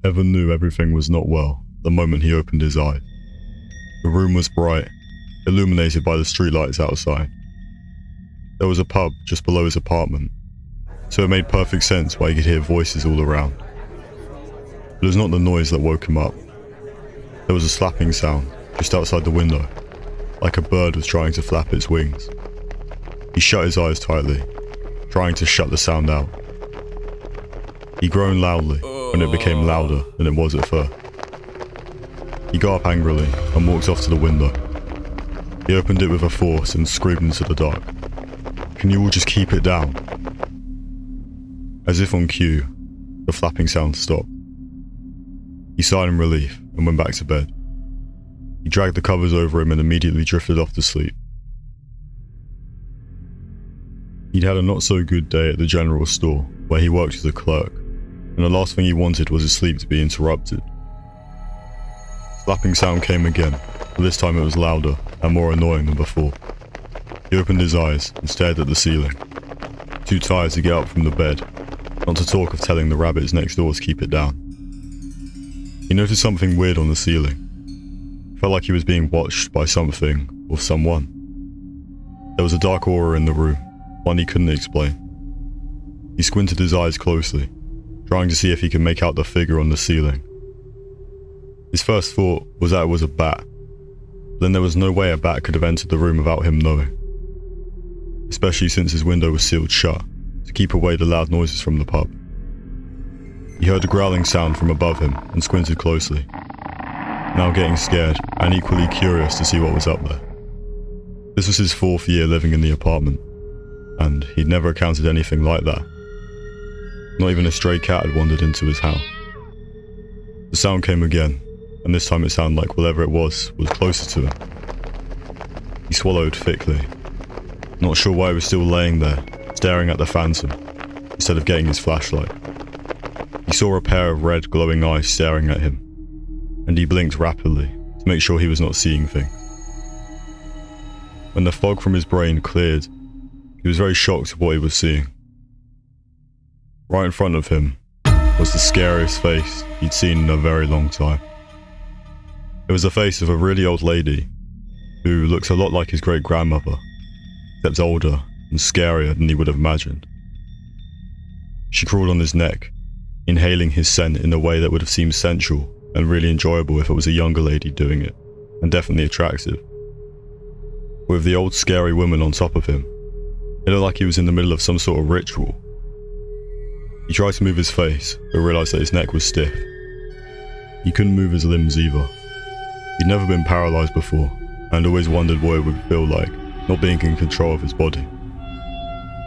Evan knew everything was not well the moment he opened his eyes. The room was bright, illuminated by the streetlights outside. There was a pub just below his apartment, so it made perfect sense why he could hear voices all around. But it was not the noise that woke him up. There was a slapping sound just outside the window, like a bird was trying to flap its wings. He shut his eyes tightly, trying to shut the sound out. He groaned loudly when it became louder than it was at first. He got up angrily and walked off to the window. He opened it with a force and screamed into the dark. "Can you all just keep it down?" As if on cue, the flapping sound stopped. He sighed in relief and went back to bed. He dragged the covers over him and immediately drifted off to sleep. He'd had a not-so-good day at the general store, where he worked as a clerk, and the last thing he wanted was his sleep to be interrupted. The slapping sound came again, but this time it was louder and more annoying than before. He opened his eyes and stared at the ceiling, too tired to get up from the bed, not to talk of telling the rabbits next door to keep it down. He noticed something weird on the ceiling. It felt like he was being watched by something or someone. There was a dark aura in the room, one he couldn't explain. He squinted his eyes closely, trying to see if he could make out the figure on the ceiling. His first thought was that it was a bat, but then there was no way a bat could have entered the room without him knowing, especially since his window was sealed shut to keep away the loud noises from the pub. He heard a growling sound from above him and squinted closely, now getting scared and equally curious to see what was up there. This was his 4th year living in the apartment, and he'd never encountered anything like that. Not even a stray cat had wandered into his house. The sound came again, and this time it sounded like whatever it was closer to him. He swallowed thickly, not sure why he was still laying there, staring at the phantom, instead of getting his flashlight. He saw a pair of red glowing eyes staring at him, and he blinked rapidly to make sure he was not seeing things. When the fog from his brain cleared, he was very shocked at what he was seeing. Right in front of him was the scariest face he'd seen in a very long time. It was the face of a really old lady who looked a lot like his great-grandmother, except older and scarier than he would have imagined. She crawled on his neck, inhaling his scent in a way that would have seemed sensual and really enjoyable if it was a younger lady doing it, and definitely attractive. With the old scary woman on top of him, it looked like he was in the middle of some sort of ritual. He tried to move his face, but realised that his neck was stiff. He couldn't move his limbs either. He'd never been paralysed before, and always wondered what it would feel like, not being in control of his body.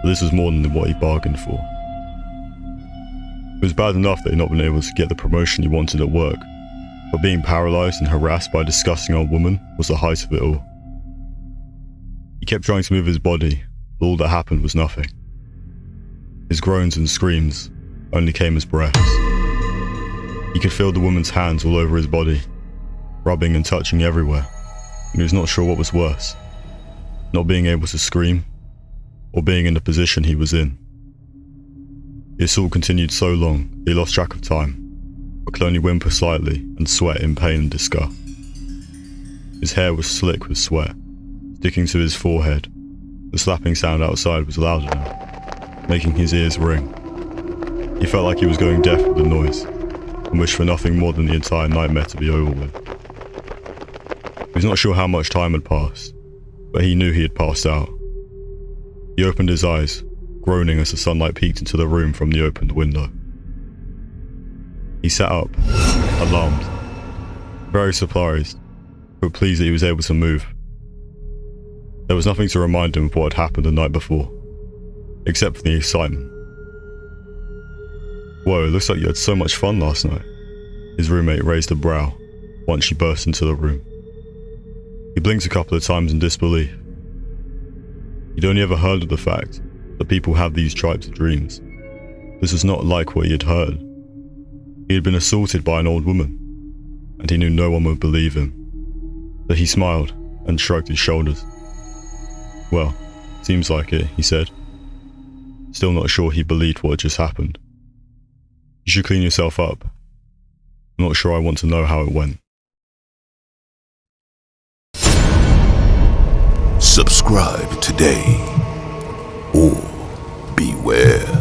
But this was more than what he bargained for. It was bad enough that he'd not been able to get the promotion he wanted at work, but being paralysed and harassed by a disgusting old woman was the height of it all. He kept trying to move his body, but all that happened was nothing. His groans and screams only came as breaths. He could feel the woman's hands all over his body, rubbing and touching everywhere, and he was not sure what was worse, not being able to scream, or being in the position he was in. The assault continued so long that he lost track of time, but could only whimper slightly and sweat in pain and disgust. His hair was slick with sweat, sticking to his forehead. The slapping sound outside was louder now, making his ears ring. He felt like he was going deaf with the noise, and wished for nothing more than the entire nightmare to be over with. He was not sure how much time had passed, but he knew he had passed out. He opened his eyes, groaning as the sunlight peeked into the room from the opened window. He sat up, alarmed, very surprised, but pleased that he was able to move. There was nothing to remind him of what had happened the night before, except for the excitement. "Whoa, it looks like you had so much fun last night." His roommate raised a brow once she burst into the room. He blinked a couple of times in disbelief. He'd only ever heard of the fact that people have these types of dreams. This was not like what he had heard. He had been assaulted by an old woman, and he knew no one would believe him. But he smiled and shrugged his shoulders. "Well, seems like it," he said, still not sure he believed what had just happened. "You should clean yourself up. I'm not sure I want to know how it went. Subscribe today or beware.